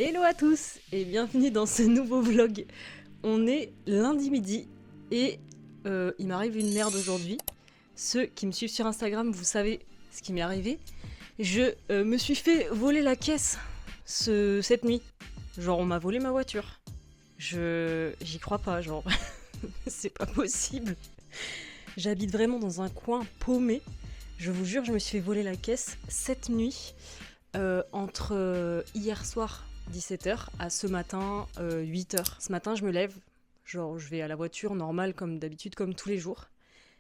Hello à tous et bienvenue dans ce nouveau vlog. On est lundi midi et il m'arrive une merde aujourd'hui. Ceux qui me suivent sur Instagram, vous savez ce qui m'est arrivé. Je me suis fait voler la caisse cette nuit. Genre on m'a volé ma voiture. J'y crois pas, genre c'est pas possible. J'habite vraiment dans un coin paumé. Je vous jure, je me suis fait voler la caisse cette nuit entre hier soir 17h à ce matin 8h. Ce matin, je me lève, genre je vais à la voiture normale comme d'habitude, comme tous les jours.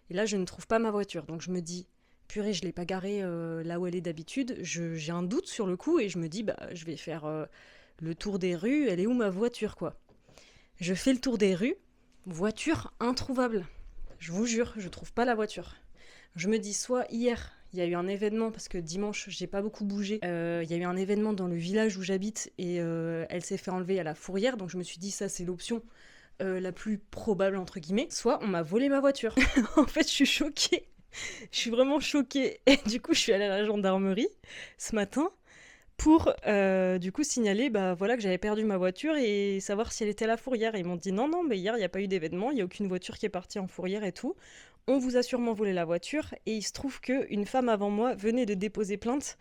Et là, je ne trouve pas ma voiture. Donc je me dis, purée, je l'ai pas garée là où elle est d'habitude. J'ai un doute sur le coup et je me dis, bah je vais faire le tour des rues. Elle est où ma voiture, quoi? Je fais le tour des rues, voiture introuvable. Je vous jure, je trouve pas la voiture. Je me dis soit hier, il y a eu un événement, parce que dimanche, j'ai pas beaucoup bougé. Il y a eu un événement dans le village où j'habite et elle s'est fait enlever à la fourrière. Donc je me suis dit, ça c'est l'option la plus probable, entre guillemets. Soit on m'a volé ma voiture. En fait, je suis choquée. Je suis vraiment choquée. Et du coup, je suis allée à la gendarmerie ce matin pour du coup signaler voilà, que j'avais perdu ma voiture et savoir si elle était à la fourrière. Et ils m'ont dit non, mais hier il n'y a pas eu d'événement, il n'y a aucune voiture qui est partie en fourrière et tout. On vous a sûrement volé la voiture et il se trouve qu'une femme avant moi venait de déposer plainte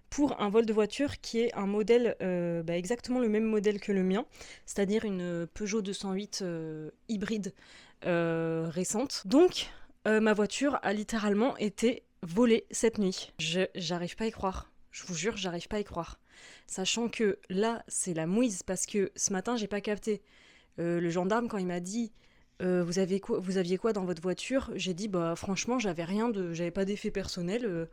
pour un vol de voiture qui est un modèle, exactement le même modèle que le mien, c'est-à-dire une Peugeot 208 hybride récente. Donc ma voiture a littéralement été volée cette nuit. J'arrive pas à y croire. Je vous jure, j'arrive pas à y croire. Sachant que là, c'est la mouise parce que ce matin, j'ai pas capté. Le gendarme, quand il m'a dit vous aviez quoi dans votre voiture? J'ai dit franchement, j'avais pas d'effet personnel.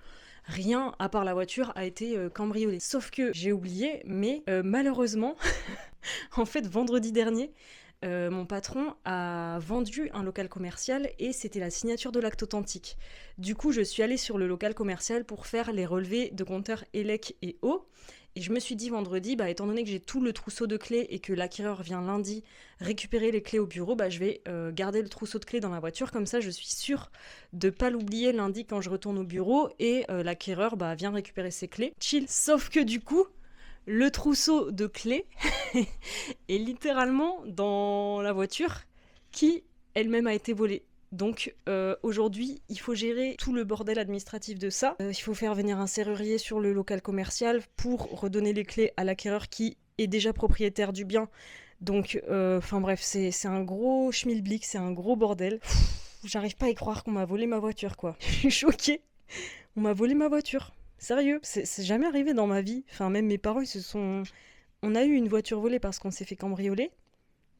Rien à part la voiture a été cambriolé. Sauf que j'ai oublié, mais malheureusement, en fait, vendredi dernier, mon patron a vendu un local commercial et c'était la signature de l'acte authentique. Du coup, je suis allée sur le local commercial pour faire les relevés de compteurs ELEC et eau. Et je me suis dit vendredi, étant donné que j'ai tout le trousseau de clés et que l'acquéreur vient lundi récupérer les clés au bureau, je vais garder le trousseau de clés dans la voiture. Comme ça, je suis sûre de pas l'oublier lundi quand je retourne au bureau et l'acquéreur vient récupérer ses clés. Chill. Sauf que du coup, le trousseau de clés est littéralement dans la voiture qui elle-même a été volée. Donc aujourd'hui, il faut gérer tout le bordel administratif de ça. Il faut faire venir un serrurier sur le local commercial pour redonner les clés à l'acquéreur qui est déjà propriétaire du bien. Donc, bref, c'est un gros schmilblick, c'est un gros bordel. J'arrive pas à y croire qu'on m'a volé ma voiture, quoi. Je suis choquée. On m'a volé ma voiture. Sérieux, c'est jamais arrivé dans ma vie. Enfin, même mes parents, on a eu une voiture volée parce qu'on s'est fait cambrioler.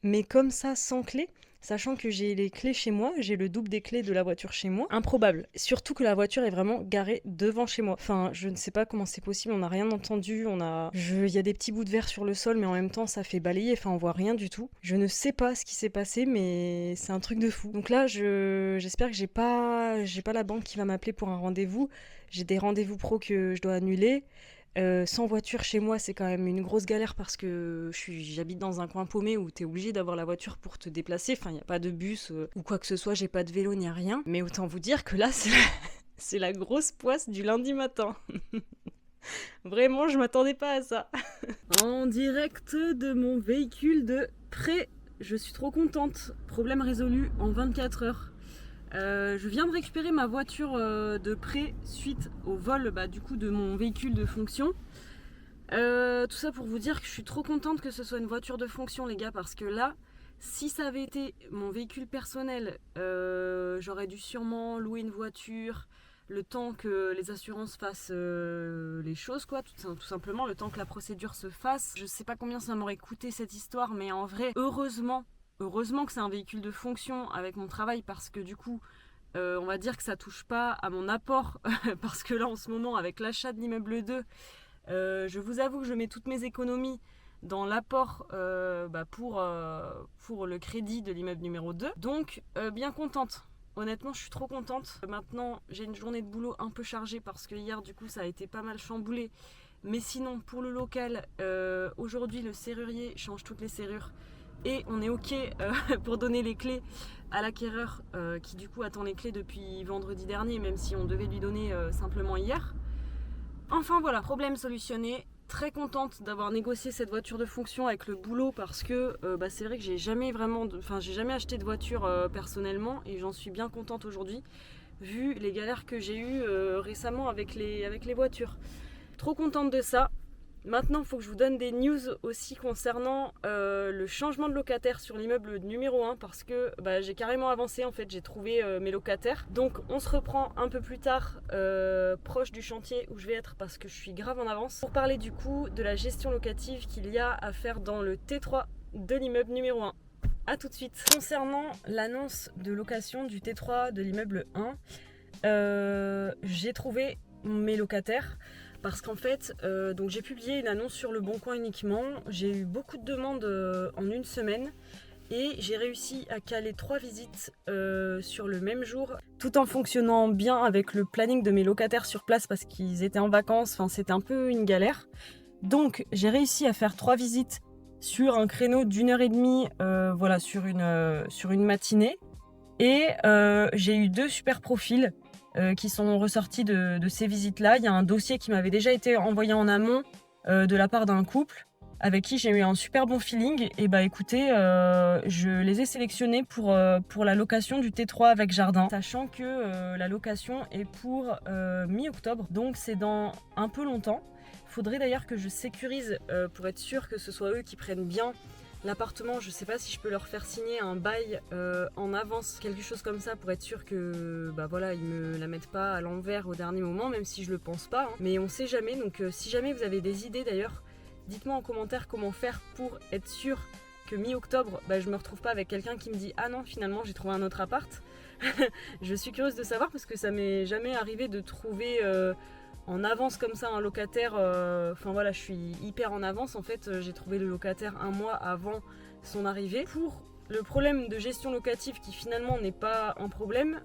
Mais comme ça, sans clé, sachant que j'ai les clés chez moi, j'ai le double des clés de la voiture chez moi, improbable. Surtout que la voiture est vraiment garée devant chez moi. Enfin, je ne sais pas comment c'est possible, on n'a rien entendu, il y a des petits bouts de verre sur le sol, mais en même temps, ça fait balayer, enfin, on voit rien du tout. Je ne sais pas ce qui s'est passé, mais c'est un truc de fou. Donc là, j'espère que j'ai pas la banque qui va m'appeler pour un rendez-vous. J'ai des rendez-vous pro que je dois annuler. Sans voiture chez moi, c'est quand même une grosse galère parce que j'habite dans un coin paumé où t'es obligé d'avoir la voiture pour te déplacer. Enfin, il n'y a pas de bus ou quoi que ce soit, j'ai pas de vélo ni rien. Mais autant vous dire que là, c'est la grosse poisse du lundi matin. Vraiment, je m'attendais pas à ça. En direct de mon véhicule de prêt, je suis trop contente. Problème résolu en 24 heures. Je viens de récupérer ma voiture de prêt suite au vol du coup de mon véhicule de fonction. Tout ça pour vous dire que je suis trop contente que ce soit une voiture de fonction, les gars, parce que là, si ça avait été mon véhicule personnel, j'aurais dû sûrement louer une voiture, le temps que les assurances fassent les choses, quoi, tout simplement, le temps que la procédure se fasse. Je sais pas combien ça m'aurait coûté cette histoire, mais en vrai, heureusement que c'est un véhicule de fonction avec mon travail, parce que du coup, on va dire que ça touche pas à mon apport, parce que là, en ce moment, avec l'achat de l'immeuble 2, je vous avoue que je mets toutes mes économies dans l'apport pour le crédit de l'immeuble numéro 2. Donc, bien contente. Honnêtement, je suis trop contente. Maintenant, j'ai une journée de boulot un peu chargée parce que hier, du coup, ça a été pas mal chamboulé. Mais sinon, pour le local, aujourd'hui, le serrurier change toutes les serrures. Et on est ok pour donner les clés à l'acquéreur qui du coup attend les clés depuis vendredi dernier, même si on devait lui donner simplement hier. Enfin voilà, problème solutionné, très contente d'avoir négocié cette voiture de fonction avec le boulot parce que c'est vrai que j'ai jamais acheté de voiture personnellement et j'en suis bien contente aujourd'hui vu les galères que j'ai eues récemment avec les voitures. Trop contente de ça. Maintenant, il faut que je vous donne des news aussi concernant le changement de locataire sur l'immeuble numéro 1 parce que j'ai carrément avancé, en fait, j'ai trouvé mes locataires. Donc on se reprend un peu plus tard, proche du chantier où je vais être parce que je suis grave en avance, pour parler du coup de la gestion locative qu'il y a à faire dans le T3 de l'immeuble numéro 1. A tout de suite. Concernant l'annonce de location du T3 de l'immeuble 1, j'ai trouvé mes locataires. Parce qu'en fait, donc j'ai publié une annonce sur Le Bon Coin uniquement. J'ai eu beaucoup de demandes en une semaine et j'ai réussi à caler 3 visites sur le même jour, tout en fonctionnant bien avec le planning de mes locataires sur place parce qu'ils étaient en vacances. Enfin, c'était un peu une galère. Donc, j'ai réussi à faire 3 visites sur un créneau d'1h30, sur une matinée. Et j'ai eu 2 super profils qui sont ressortis de ces visites-là. Il y a un dossier qui m'avait déjà été envoyé en amont de la part d'un couple avec qui j'ai eu un super bon feeling. Et écoutez, je les ai sélectionnés pour la location du T3 avec jardin, sachant que la location est pour mi-octobre, donc c'est dans un peu longtemps. Il faudrait d'ailleurs que je sécurise pour être sûr que ce soit eux qui prennent bien l'appartement. Je sais pas si je peux leur faire signer un bail en avance, quelque chose comme ça, pour être sûr que ils me la mettent pas à l'envers au dernier moment, même si je le pense pas, hein. Mais on sait jamais, donc si jamais vous avez des idées d'ailleurs, dites-moi en commentaire comment faire pour être sûr que mi-octobre, je me retrouve pas avec quelqu'un qui me dit ah non, finalement j'ai trouvé un autre appart. Je suis curieuse de savoir parce que ça m'est jamais arrivé de trouver en avance comme ça un locataire. Je suis hyper en avance en fait. J'ai trouvé le locataire un mois avant son arrivée. Pour le problème de gestion locative qui finalement n'est pas un problème,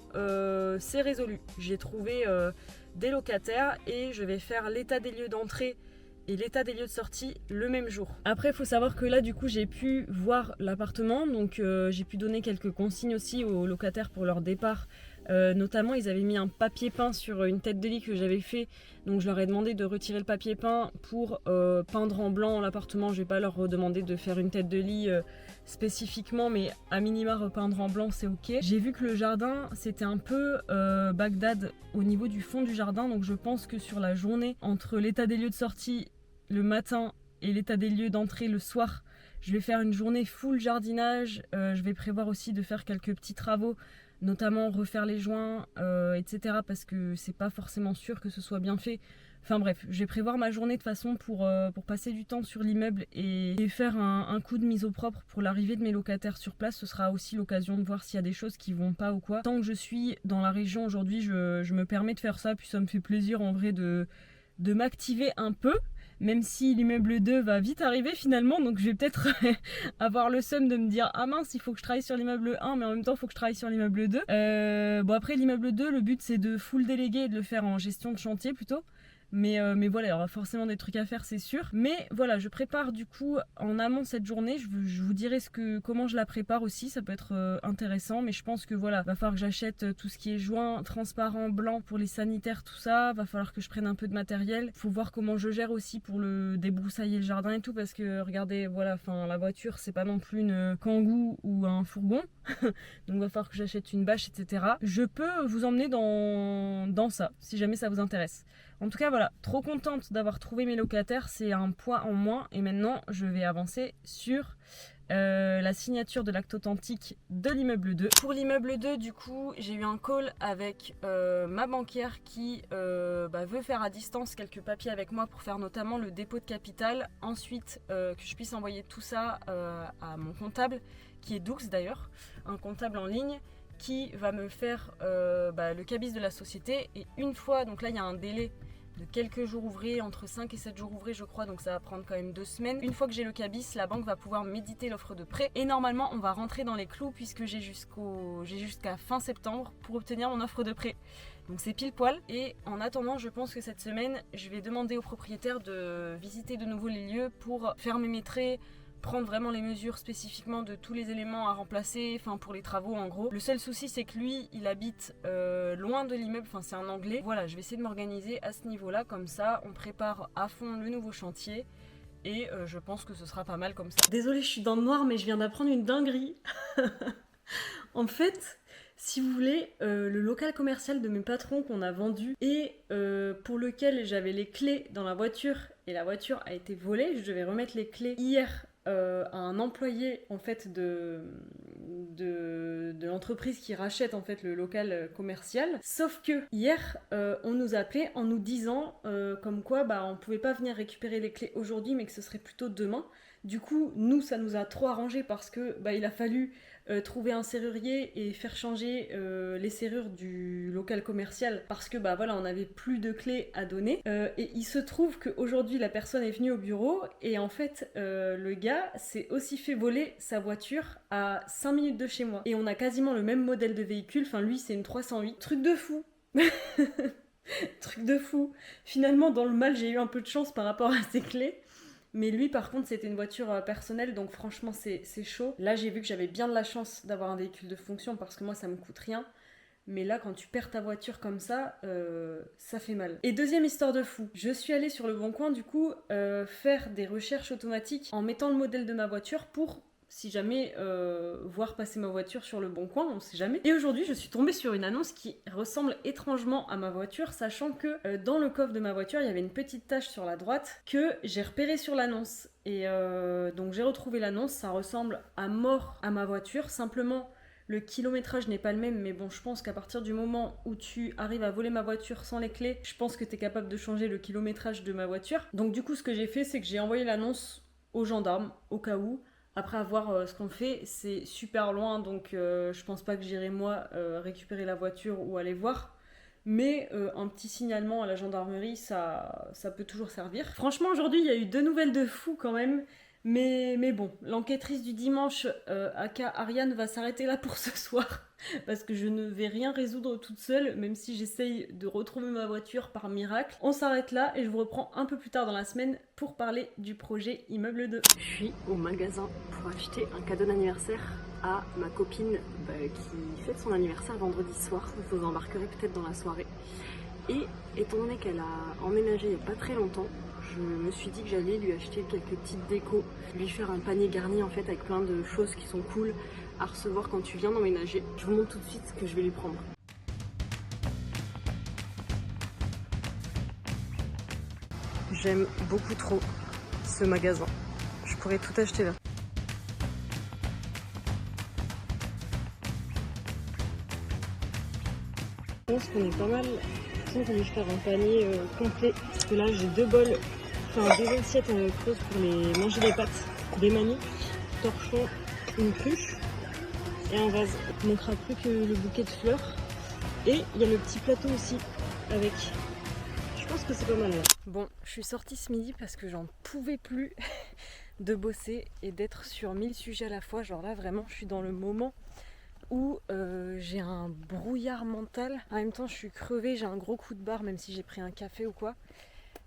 c'est résolu. J'ai trouvé des locataires et je vais faire l'état des lieux d'entrée et l'état des lieux de sortie le même jour. Après, il faut savoir que là, du coup, j'ai pu voir l'appartement, donc j'ai pu donner quelques consignes aussi aux locataires pour leur départ. Notamment, ils avaient mis un papier peint sur une tête de lit que j'avais fait, donc je leur ai demandé de retirer le papier peint pour peindre en blanc l'appartement. Je vais pas leur redemander de faire une tête de lit spécifiquement, mais à minima repeindre en blanc, c'est ok. J'ai vu que le jardin, c'était un peu Bagdad au niveau du fond du jardin, donc je pense que sur la journée, entre l'état des lieux de sortie le matin et l'état des lieux d'entrée le soir, je vais faire une journée full jardinage. Je vais prévoir aussi de faire quelques petits travaux, notamment refaire les joints, etc. parce que c'est pas forcément sûr que ce soit bien fait. Enfin bref, je vais prévoir ma journée de façon pour passer du temps sur l'immeuble et faire un coup de mise au propre pour l'arrivée de mes locataires sur place. Ce sera aussi l'occasion de voir s'il y a des choses qui vont pas ou quoi. Tant que je suis dans la région aujourd'hui, je me permets de faire ça, puis ça me fait plaisir en vrai de m'activer un peu. Même si l'immeuble 2 va vite arriver finalement, donc je vais peut-être avoir le seum de me dire ah mince, il faut que je travaille sur l'immeuble 1, mais en même temps il faut que je travaille sur l'immeuble 2. Après l'immeuble 2, le but c'est de full déléguer et de le faire en gestion de chantier plutôt. Mais voilà, il y aura forcément des trucs à faire, c'est sûr. Mais voilà, je prépare du coup en amont cette journée. Je vous dirai comment je la prépare aussi. Ça peut être intéressant. Mais je pense que voilà, va falloir que j'achète tout ce qui est joint transparent, blanc pour les sanitaires, tout ça. Va falloir que je prenne un peu de matériel. Faut voir comment je gère aussi pour le débroussailler le jardin et tout. Parce que regardez, voilà, la voiture, c'est pas non plus une Kangoo ou un fourgon. Donc va falloir que j'achète une bâche, etc. Je peux vous emmener dans ça, si jamais ça vous intéresse. En tout cas, voilà, trop contente d'avoir trouvé mes locataires, c'est un poids en moins. Et maintenant, je vais avancer sur la signature de l'acte authentique de l'immeuble 2. Pour l'immeuble 2, du coup, j'ai eu un call avec ma banquière qui veut faire à distance quelques papiers avec moi pour faire notamment le dépôt de capital. Ensuite, que je puisse envoyer tout ça à mon comptable, qui est Doux d'ailleurs, un comptable en ligne, qui va me faire le cabis de la société. Et une fois, donc là il y a un délai de quelques jours ouvrés, entre 5 et 7 jours ouvrés je crois, donc ça va prendre quand même 2 semaines. Une fois que j'ai le cabis, la banque va pouvoir méditer l'offre de prêt et normalement on va rentrer dans les clous puisque j'ai jusqu'à fin septembre pour obtenir mon offre de prêt. Donc c'est pile poil. Et en attendant, je pense que cette semaine je vais demander au propriétaire de visiter de nouveau les lieux pour fermer mes traits, prendre vraiment les mesures spécifiquement de tous les éléments à remplacer, enfin pour les travaux en gros. Le seul souci c'est que lui il habite loin de l'immeuble, enfin c'est un Anglais. Voilà, je vais essayer de m'organiser à ce niveau là, comme ça on prépare à fond le nouveau chantier et je pense que ce sera pas mal comme ça. Désolée, je suis dans le noir mais je viens d'apprendre une dinguerie. En fait, si vous voulez, le local commercial de mes patrons qu'on a vendu et pour lequel j'avais les clés dans la voiture et la voiture a été volée, je devais remettre les clés hier à un employé en fait de l'entreprise qui rachète en fait le local commercial. Sauf que hier, on nous appelait en nous disant comme quoi on pouvait pas venir récupérer les clés aujourd'hui, mais que ce serait plutôt demain. Du coup, nous, ça nous a trop arrangé parce que il a fallu trouver un serrurier et faire changer les serrures du local commercial parce que on n'avait plus de clés à donner. Et il se trouve qu'aujourd'hui, la personne est venue au bureau et en fait, le gars s'est aussi fait voler sa voiture à 5 minutes de chez moi. Et on a quasiment le même modèle de véhicule, enfin lui, c'est une 308. Truc de fou. Truc de fou. Finalement, dans le mal, j'ai eu un peu de chance par rapport à ces clés. Mais lui, par contre, c'était une voiture personnelle, donc franchement, c'est chaud. Là, j'ai vu que j'avais bien de la chance d'avoir un véhicule de fonction, parce que moi, ça me coûte rien. Mais là, quand tu perds ta voiture comme ça fait mal. Et deuxième histoire de fou, je suis allée sur le Bon Coin, du coup, faire des recherches automatiques en mettant le modèle de ma voiture pour, si jamais, voir passer ma voiture sur le Bon Coin, on sait jamais. Et aujourd'hui, je suis tombée sur une annonce qui ressemble étrangement à ma voiture, sachant que dans le coffre de ma voiture, il y avait une petite tache sur la droite que j'ai repérée sur l'annonce. Et donc j'ai retrouvé l'annonce, ça ressemble à mort à ma voiture, simplement le kilométrage n'est pas le même, mais bon, je pense qu'à partir du moment où tu arrives à voler ma voiture sans les clés, je pense que tu es capable de changer le kilométrage de ma voiture. Donc du coup, ce que j'ai fait, c'est que j'ai envoyé l'annonce aux gendarmes, au cas où. Après avoir ce qu'on fait, c'est super loin, donc je pense pas que j'irai moi récupérer la voiture ou aller voir. Mais un petit signalement à la gendarmerie, ça peut toujours servir. Franchement, aujourd'hui, il y a eu 2 nouvelles de fou quand même. Mais bon, l'enquêtrice du dimanche, aka Ariane, va s'arrêter là pour ce soir. Parce que je ne vais rien résoudre toute seule, même si j'essaye de retrouver ma voiture par miracle. On s'arrête là et je vous reprends un peu plus tard dans la semaine pour parler du projet Immeuble 2. Je suis au magasin pour acheter un cadeau d'anniversaire à ma copine qui fête son anniversaire vendredi soir. Je vous embarquerai peut-être dans la soirée. Et étant donné qu'elle a emménagé il n'y a pas très longtemps, je me suis dit que j'allais lui acheter quelques petites décos, lui faire un panier garni en fait avec plein de choses qui sont cool à recevoir quand tu viens d'emménager. Je vous montre tout de suite ce que je vais lui prendre. J'aime beaucoup trop ce magasin. Je pourrais tout acheter là. Je pense qu'on est pas mal pour lui faire un panier complet. Parce que là j'ai 2 bols, enfin 2 assiettes creuses pour les manger des pâtes, des manies, torchon, une cruche et un vase. Il ne manquera plus que le bouquet de fleurs. Et il y a le petit plateau aussi avec. Je pense que c'est pas mal là. Bon, je suis sortie ce midi parce que j'en pouvais plus de bosser et d'être sur 1000 sujets à la fois. Genre là vraiment je suis dans le moment où j'ai un brouillard mental. En même temps je suis crevée, j'ai un gros coup de barre même si j'ai pris un café ou quoi.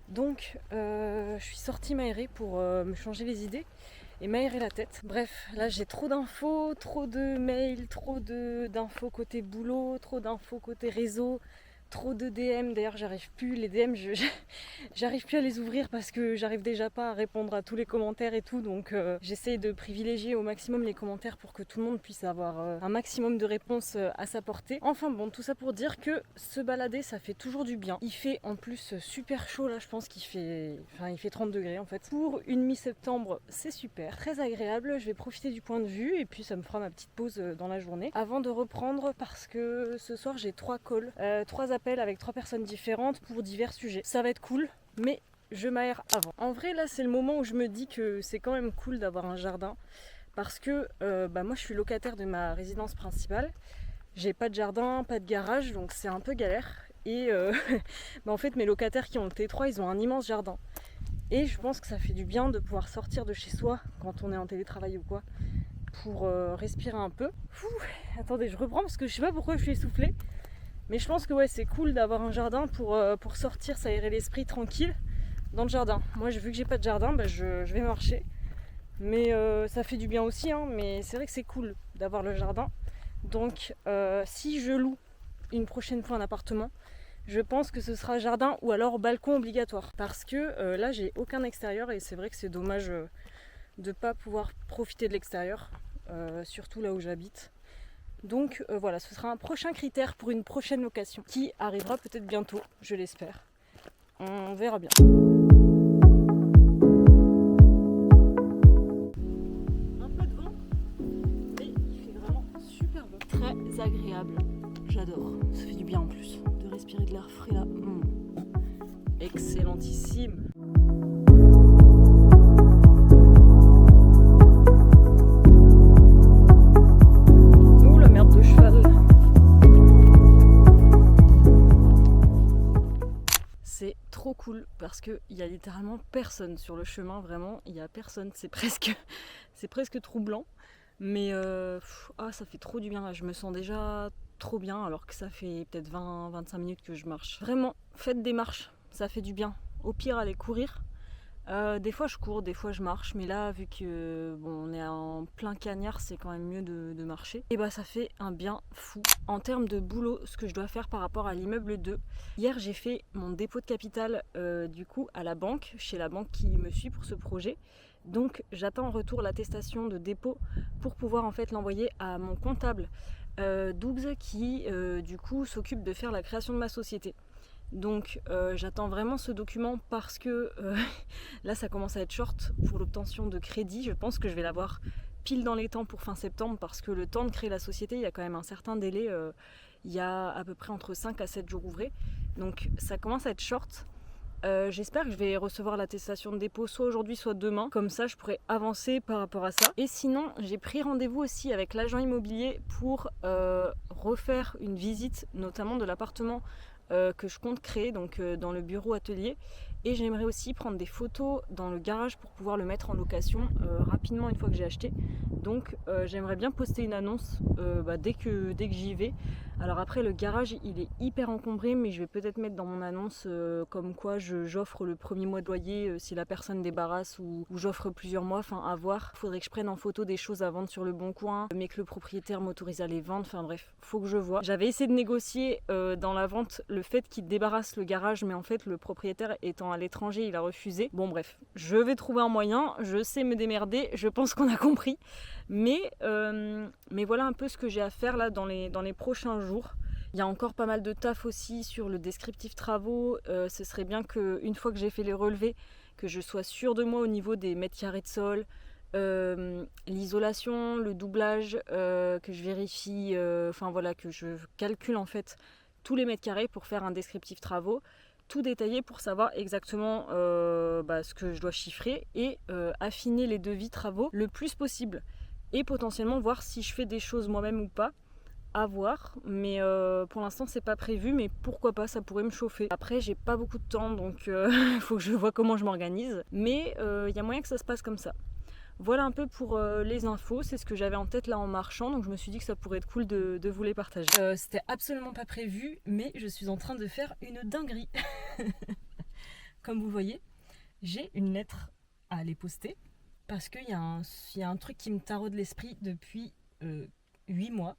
Donc je suis sortie m'aérer pour me changer les idées et m'aérer la tête. Bref, là j'ai trop d'infos, trop de mails, trop d'infos côté boulot, trop d'infos côté réseau, trop de DM. D'ailleurs j'arrive plus, les DM j'arrive plus à les ouvrir parce que j'arrive déjà pas à répondre à tous les commentaires et tout, donc j'essaie de privilégier au maximum les commentaires pour que tout le monde puisse avoir un maximum de réponses à sa portée. Enfin bon, tout ça pour dire que se balader ça fait toujours du bien. Il fait en plus super chaud là, je pense qu'il fait, il fait 30 degrés en fait. Pour une mi-septembre c'est super, très agréable. Je vais profiter du point de vue et puis ça me fera ma petite pause dans la journée avant de reprendre parce que ce soir j'ai 3 calls, 3 appels avec 3 personnes différentes pour divers sujets. Ça va être cool, mais je m'aère avant. En vrai, là, c'est le moment où je me dis que c'est quand même cool d'avoir un jardin parce que moi, je suis locataire de ma résidence principale. J'ai pas de jardin, pas de garage, donc c'est un peu galère. Et en fait, mes locataires qui ont le T3, ils ont un immense jardin. Et je pense que ça fait du bien de pouvoir sortir de chez soi quand on est en télétravail ou quoi pour respirer un peu. Attendez, je reprends parce que je sais pas pourquoi je suis essoufflée. Mais je pense que ouais, c'est cool d'avoir un jardin pour sortir, s'aérer l'esprit tranquille dans le jardin. Moi, vu que j'ai pas de jardin, je vais marcher. Mais ça fait du bien aussi, hein, mais c'est vrai que c'est cool d'avoir le jardin. Donc si je loue une prochaine fois un appartement, je pense que ce sera jardin ou alors balcon obligatoire. Parce que là j'ai aucun extérieur et c'est vrai que c'est dommage de ne pas pouvoir profiter de l'extérieur, surtout là où j'habite. Donc voilà, ce sera un prochain critère pour une prochaine location qui arrivera peut-être bientôt, je l'espère. On verra bien. Un peu de vent, mais il fait vraiment super beau. Très agréable, j'adore. Ça fait du bien en plus de respirer de l'air frais là. Excellentissime. C'est trop cool parce qu'il y a littéralement personne sur le chemin, vraiment, il n'y a personne, c'est presque troublant, mais ça fait trop du bien là, je me sens déjà trop bien alors que ça fait peut-être 20-25 minutes que je marche. Vraiment, faites des marches, ça fait du bien, au pire allez courir. Des fois je cours, des fois je marche, mais là vu que on est en plein cagnard, c'est quand même mieux de marcher. Et ça fait un bien fou. En termes de boulot, ce que je dois faire par rapport à l'immeuble 2, hier j'ai fait mon dépôt de capital du coup à la banque, chez la banque qui me suit pour ce projet. Donc j'attends en retour l'attestation de dépôt pour pouvoir en fait l'envoyer à mon comptable Doubs qui du coup s'occupe de faire la création de ma société. Donc j'attends vraiment ce document parce que là ça commence à être short pour l'obtention de crédit. Je pense que je vais l'avoir pile dans les temps pour fin septembre parce que le temps de créer la société, il y a quand même un certain délai. Il y a à peu près entre 5 à 7 jours ouvrés. Donc ça commence à être short. J'espère que je vais recevoir l'attestation de dépôt soit aujourd'hui soit demain. Comme ça je pourrai avancer par rapport à ça. Et sinon j'ai pris rendez-vous aussi avec l'agent immobilier pour refaire une visite notamment de l'appartement que je compte créer donc dans le bureau atelier, et j'aimerais aussi prendre des photos dans le garage pour pouvoir le mettre en location rapidement une fois que j'ai acheté. Donc j'aimerais bien poster une annonce dès que j'y vais. Alors après le garage il est hyper encombré, mais je vais peut-être mettre dans mon annonce comme quoi j'offre le premier mois de loyer si la personne débarrasse, ou j'offre plusieurs mois, enfin à voir. Faudrait que je prenne en photo des choses à vendre sur le bon coin, mais que le propriétaire m'autorise à les vendre, enfin bref, faut que je vois. J'avais essayé de négocier dans la vente le fait qu'il débarrasse le garage, mais en fait le propriétaire étant à l'étranger il a refusé. Bon bref, je vais trouver un moyen, je sais me démerder, je pense qu'on a compris. Mais voilà un peu ce que j'ai à faire là dans les prochains jours. Il y a encore pas mal de taf aussi sur le descriptif travaux. Ce serait bien qu'une fois que j'ai fait les relevés, que je sois sûre de moi au niveau des mètres carrés de sol, l'isolation, le doublage, que je vérifie, que je calcule en fait tous les mètres carrés pour faire un descriptif travaux, tout détaillé pour savoir exactement ce que je dois chiffrer et affiner les devis travaux le plus possible. Et potentiellement voir si je fais des choses moi-même ou pas, à voir. Mais pour l'instant c'est pas prévu, mais pourquoi pas, ça pourrait me chauffer. Après j'ai pas beaucoup de temps, donc il faut que je vois comment je m'organise. Mais il y a moyen que ça se passe comme ça. Voilà un peu pour les infos, c'est ce que j'avais en tête là en marchant, donc je me suis dit que ça pourrait être cool de vous les partager. C'était absolument pas prévu, mais je suis en train de faire une dinguerie. Comme vous voyez, j'ai une lettre à aller poster. Parce qu'il y a un truc qui me taraude l'esprit depuis 8 mois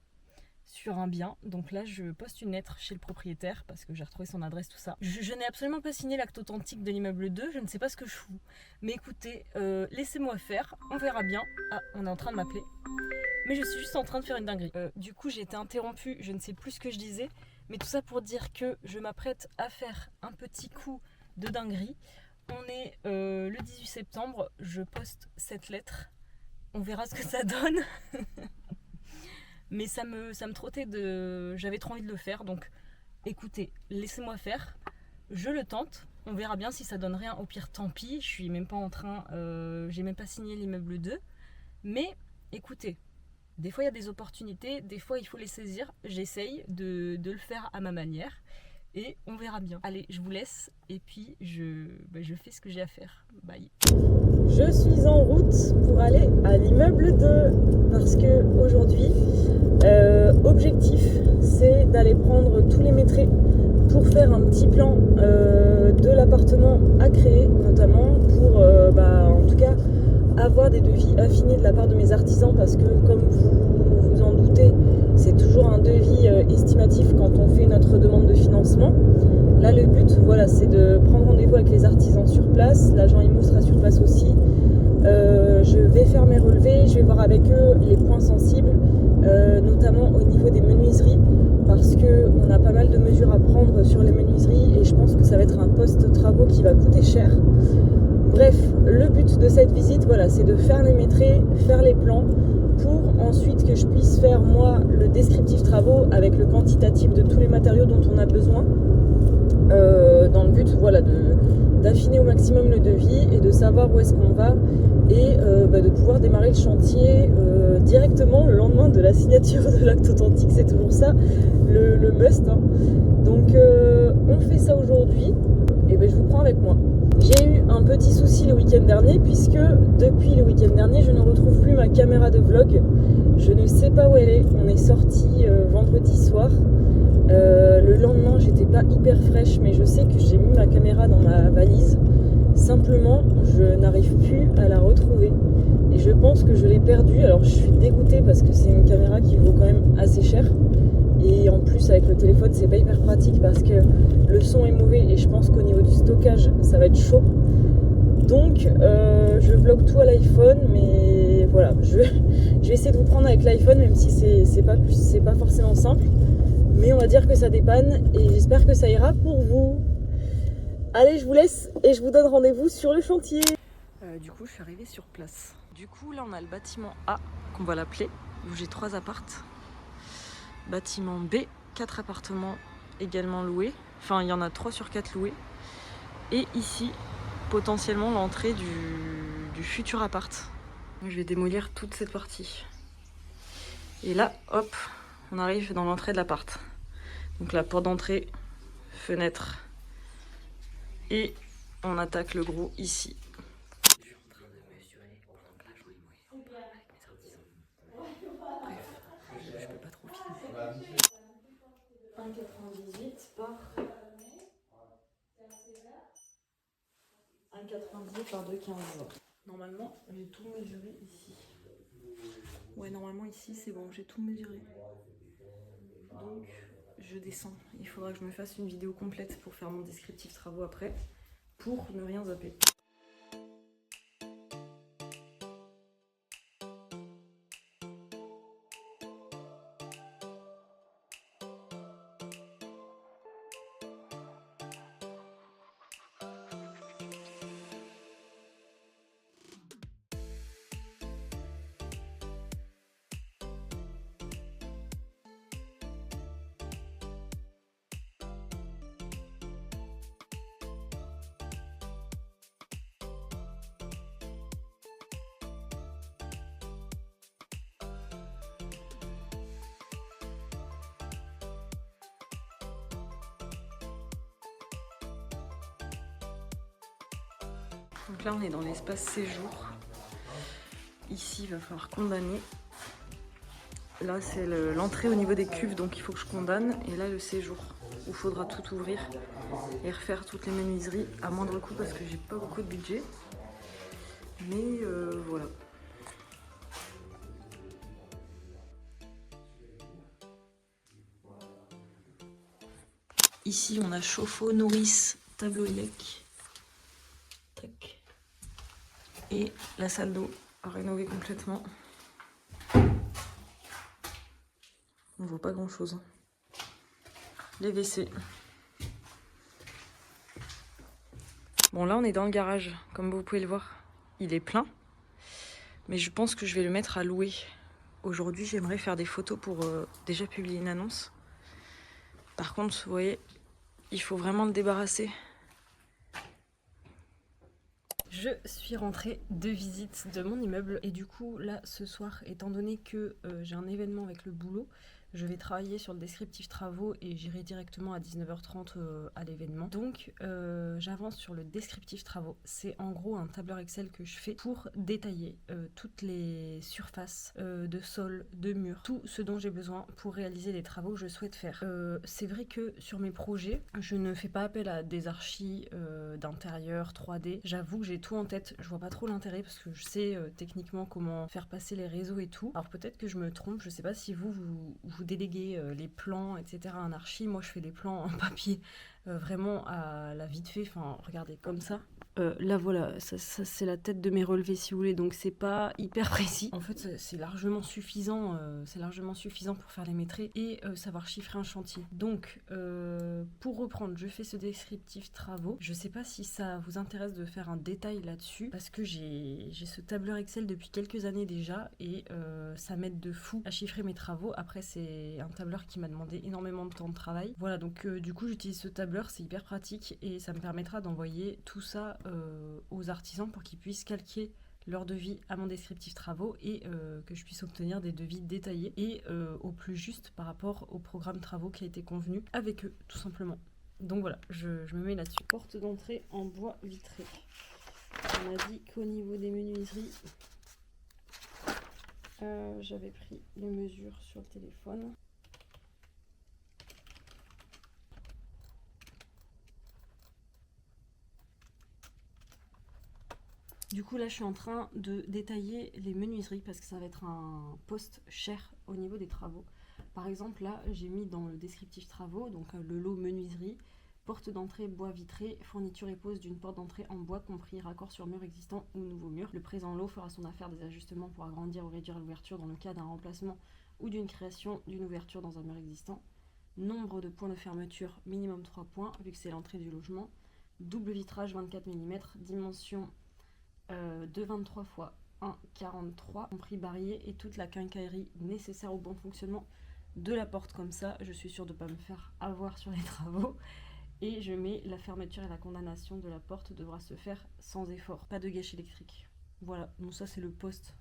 sur un bien. Donc là, je poste une lettre chez le propriétaire parce que j'ai retrouvé son adresse, tout ça. Je n'ai absolument pas signé l'acte authentique de l'immeuble 2, je ne sais pas ce que je fous. Mais écoutez, laissez-moi faire, on verra bien. Ah, on est en train de m'appeler. Mais je suis juste en train de faire une dinguerie. Du coup, j'ai été interrompue, je ne sais plus ce que je disais. Mais tout ça pour dire que je m'apprête à faire un petit coup de dinguerie. On est le 18 septembre, je poste cette lettre, on verra ce que ça donne. Mais ça me trottait j'avais trop envie de le faire, donc écoutez, laissez-moi faire, je le tente, on verra bien si ça donne rien, au pire tant pis, je suis même pas en train, j'ai même pas signé l'immeuble 2, mais écoutez, des fois il y a des opportunités, des fois il faut les saisir, j'essaye de le faire à ma manière. Et on verra bien. Allez, je vous laisse et puis je fais ce que j'ai à faire. Bye. Je suis en route pour aller à l'immeuble 2 parce que aujourd'hui, objectif, c'est d'aller prendre tous les métrés pour faire un petit plan de l'appartement à créer, notamment pour en tout cas avoir avoir des devis affinés de la part de mes artisans parce que, comme vous vous en doutez, c'est toujours un devis estimatif quand on fait notre demande de financement. Là, le but, voilà, c'est de prendre rendez-vous avec les artisans sur place. L'agent IMO sera sur place aussi. Je vais faire mes relevés, je vais voir avec eux les points sensibles, notamment au niveau des menuiseries, parce qu'on a pas mal de mesures à prendre sur les menuiseries et je pense que ça va être un post-travaux qui va coûter cher. Bref, le but de cette visite, voilà, c'est de faire les métrés, faire les plans, pour ensuite que je puisse faire moi le descriptif travaux avec le quantitatif de tous les matériaux dont on a besoin, dans le but, voilà, d'affiner au maximum le devis et de savoir où est-ce qu'on va et de pouvoir démarrer le chantier directement le lendemain de la signature de l'acte authentique. C'est toujours ça le must, hein. Donc on fait ça aujourd'hui et je vous prends avec moi. J'ai eu un petit souci le week-end dernier puisque depuis le week-end dernier je ne retrouve plus ma caméra de vlog. Je ne sais pas où elle est. On est sorti vendredi soir. Le lendemain j'étais pas hyper fraîche, mais je sais que j'ai mis ma caméra dans ma valise. Simplement je n'arrive plus à la retrouver et je pense que je l'ai perdue. Alors je suis dégoûtée parce que c'est une caméra qui vaut quand même assez cher et en plus avec le téléphone c'est pas hyper pratique parce que le son est mauvais et je pense qu'au niveau du stockage ça va être chaud. Donc je vlog tout à l'iPhone, mais voilà, je vais essayer de vous prendre avec l'iPhone même si c'est pas forcément simple. Mais on va dire que ça dépanne et j'espère que ça ira pour vous. Allez, je vous laisse et je vous donne rendez-vous sur le chantier. Du coup, je suis arrivée sur place. Du coup, là, on a le bâtiment A, qu'on va l'appeler, où j'ai 3 appartes. Bâtiment B, 4 appartements également loués. Enfin, il y en a 3 sur 4 loués. Et ici, potentiellement, l'entrée du futur appart. Je vais démolir toute cette partie. Et là, hop, on arrive dans l'entrée de l'appart. Donc la porte d'entrée, fenêtre, et on attaque le gros ici. Je suis en train de mesurer pendant que l'agent IMO est en parle avec mes artisans. Bref, je peux pas trop filmer. 1,98 par 1,98 par 2,15. Normalement, j'ai tout mesuré ici. Ouais, normalement ici c'est bon, j'ai tout mesuré. Donc je descends. Il faudra que je me fasse une vidéo complète pour faire mon descriptif travaux après, pour ne rien zapper. Donc là on est dans l'espace séjour. Ici il va falloir condamner. Là c'est l'entrée au niveau des cuves, donc il faut que je condamne. Et là le séjour où il faudra tout ouvrir et refaire toutes les menuiseries à moindre coût parce que j'ai pas beaucoup de budget. Mais voilà. Ici on a chauffe-eau, nourrice, tableau élec. Tac. Et la salle d'eau à rénover complètement. On voit pas grand chose. Les WC. Bon là on est dans le garage, comme vous pouvez le voir. Il est plein. Mais je pense que je vais le mettre à louer. Aujourd'hui j'aimerais faire des photos pour déjà publier une annonce. Par contre, vous voyez, il faut vraiment le débarrasser. Je suis rentrée de visite de mon immeuble et du coup là ce soir, étant donné que j'ai un événement avec le boulot, je vais travailler sur le descriptif travaux et j'irai directement à 19h30 à l'événement. Donc j'avance sur le descriptif travaux. C'est en gros un tableur Excel que je fais pour détailler toutes les surfaces de sol, de murs, tout ce dont j'ai besoin pour réaliser les travaux que je souhaite faire. C'est vrai que sur mes projets, je ne fais pas appel à des archis d'intérieur 3D. J'avoue que j'ai tout en tête, je vois pas trop l'intérêt parce que je sais techniquement comment faire passer les réseaux et tout. Alors peut-être que je me trompe, je sais pas si vous déléguez les plans, etc. à un archi. Moi je fais des plans en papier vraiment à la vite fait, enfin regardez comme ça. Là voilà, ça c'est la tête de mes relevés si vous voulez, donc c'est pas hyper précis. En fait c'est largement suffisant, pour faire les maîtrises et savoir chiffrer un chantier. Donc pour reprendre, je fais ce descriptif travaux. Je sais pas si ça vous intéresse de faire un détail là-dessus, parce que j'ai ce tableur Excel depuis quelques années déjà et ça m'aide de fou à chiffrer mes travaux. Après c'est un tableur qui m'a demandé énormément de temps de travail. Voilà, donc du coup j'utilise ce tableur, c'est hyper pratique et ça me permettra d'envoyer tout ça aux artisans pour qu'ils puissent calquer leur devis à mon descriptif travaux et que je puisse obtenir des devis détaillés et au plus juste par rapport au programme travaux qui a été convenu avec eux, tout simplement. Donc voilà, je me mets là-dessus. Porte d'entrée en bois vitré. On a dit qu'au niveau des menuiseries, j'avais pris les mesures sur le téléphone. Du coup là je suis en train de détailler les menuiseries parce que ça va être un poste cher au niveau des travaux. Par exemple là j'ai mis dans le descriptif travaux donc le lot menuiserie, porte d'entrée bois vitré, fourniture et pose d'une porte d'entrée en bois compris raccord sur mur existant ou nouveau mur. Le présent lot fera son affaire des ajustements pour agrandir ou réduire l'ouverture dans le cas d'un remplacement ou d'une création d'une ouverture dans un mur existant. Nombre de points de fermeture minimum 3 points vu que c'est l'entrée du logement. Double vitrage 24 mm, dimension de 23 x 1,43 compris barillet et toute la quincaillerie nécessaire au bon fonctionnement de la porte. Comme ça je suis sûre de ne pas me faire avoir sur les travaux. Et je mets la fermeture et la condamnation de la porte devra se faire sans effort, pas de gâche électrique. Voilà, donc ça c'est le poste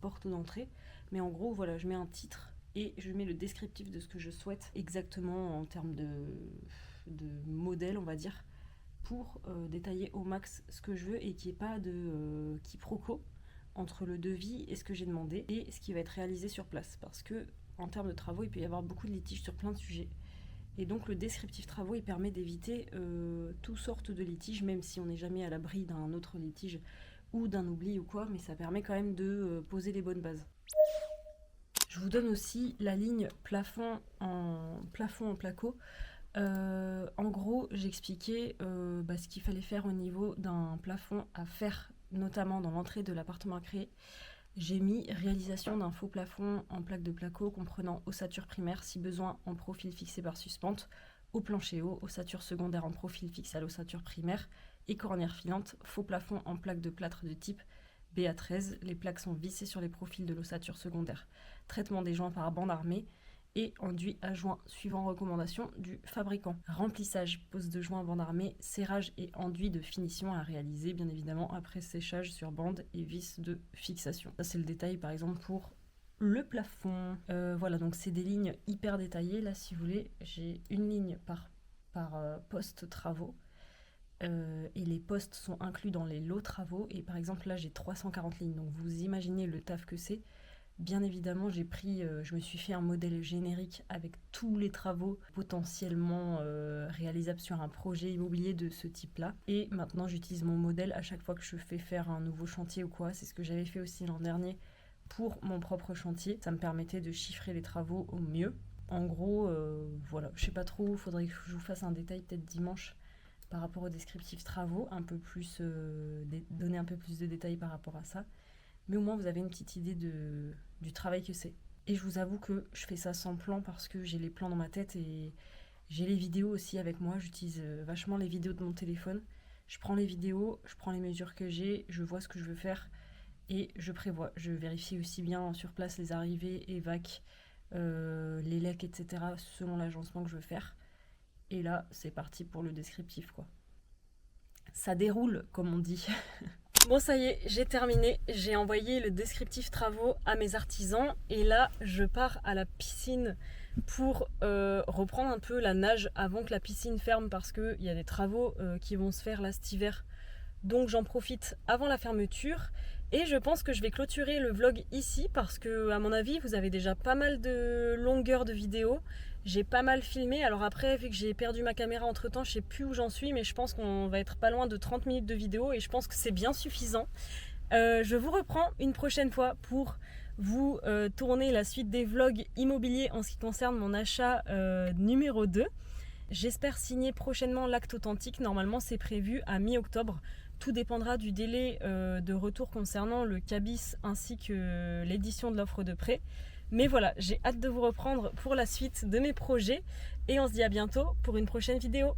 porte d'entrée, mais en gros voilà, je mets un titre et je mets le descriptif de ce que je souhaite exactement en termes de modèle, on va dire, pour détailler au max ce que je veux et qu'il n'y ait pas de quiproquo entre le devis et ce que j'ai demandé et ce qui va être réalisé sur place. Parce que en termes de travaux, il peut y avoir beaucoup de litiges sur plein de sujets. Et donc le descriptif travaux, il permet d'éviter toutes sortes de litiges, même si on n'est jamais à l'abri d'un autre litige ou d'un oubli ou quoi, mais ça permet quand même de poser les bonnes bases. Je vous donne aussi la ligne plafond en placo. En gros, j'expliquais ce qu'il fallait faire au niveau d'un plafond à faire, notamment dans l'entrée de l'appartement à créer. J'ai mis réalisation d'un faux plafond en plaque de placo comprenant ossature primaire, si besoin en profil fixé par suspente, au plancher haut, ossature secondaire en profil fixé à l'ossature primaire et cornière filante, faux plafond en plaque de plâtre de type BA13. Les plaques sont vissées sur les profils de l'ossature secondaire. Traitement des joints par bande armée et enduit à joint suivant recommandation du fabricant. Remplissage, pose de joint bande armée, serrage et enduit de finition à réaliser bien évidemment après séchage sur bande et vis de fixation. Ça c'est le détail par exemple pour le plafond. Voilà, donc c'est des lignes hyper détaillées. Là si vous voulez, j'ai une ligne par poste travaux. Et les postes sont inclus dans les lots travaux et par exemple là j'ai 340 lignes, donc vous imaginez le taf que c'est. Bien évidemment, je me suis fait un modèle générique avec tous les travaux potentiellement réalisables sur un projet immobilier de ce type-là. Et maintenant, j'utilise mon modèle à chaque fois que je fais faire un nouveau chantier ou quoi. C'est ce que j'avais fait aussi l'an dernier pour mon propre chantier. Ça me permettait de chiffrer les travaux au mieux. En gros, voilà, je sais pas trop, il faudrait que je vous fasse un détail peut-être dimanche par rapport au descriptif travaux, donner un peu plus de détails par rapport à ça. Mais au moins vous avez une petite idée du travail que c'est. Et je vous avoue que je fais ça sans plan parce que j'ai les plans dans ma tête et j'ai les vidéos aussi avec moi. J'utilise vachement les vidéos de mon téléphone. Je prends les vidéos, je prends les mesures que j'ai, je vois ce que je veux faire et je prévois. Je vérifie aussi bien sur place les arrivées, évac, les lecs, etc. selon l'agencement que je veux faire. Et là, c'est parti pour le descriptif, quoi. Ça déroule, comme on dit. Bon ça y est, j'ai terminé, j'ai envoyé le descriptif travaux à mes artisans et là je pars à la piscine pour reprendre un peu la nage avant que la piscine ferme parce qu'il y a des travaux qui vont se faire là cet hiver. Donc j'en profite avant la fermeture et je pense que je vais clôturer le vlog ici parce que à mon avis vous avez déjà pas mal de longueur de vidéo. J'ai pas mal filmé, alors après vu que j'ai perdu ma caméra entre temps je sais plus où j'en suis mais je pense qu'on va être pas loin de 30 minutes de vidéo et je pense que c'est bien suffisant. Je vous reprends une prochaine fois pour vous tourner la suite des vlogs immobiliers en ce qui concerne mon achat numéro 2. J'espère signer prochainement l'acte authentique, normalement c'est prévu à mi-octobre. Tout dépendra du délai de retour concernant le cabis ainsi que l'édition de l'offre de prêt. Mais voilà, j'ai hâte de vous reprendre pour la suite de mes projets et on se dit à bientôt pour une prochaine vidéo.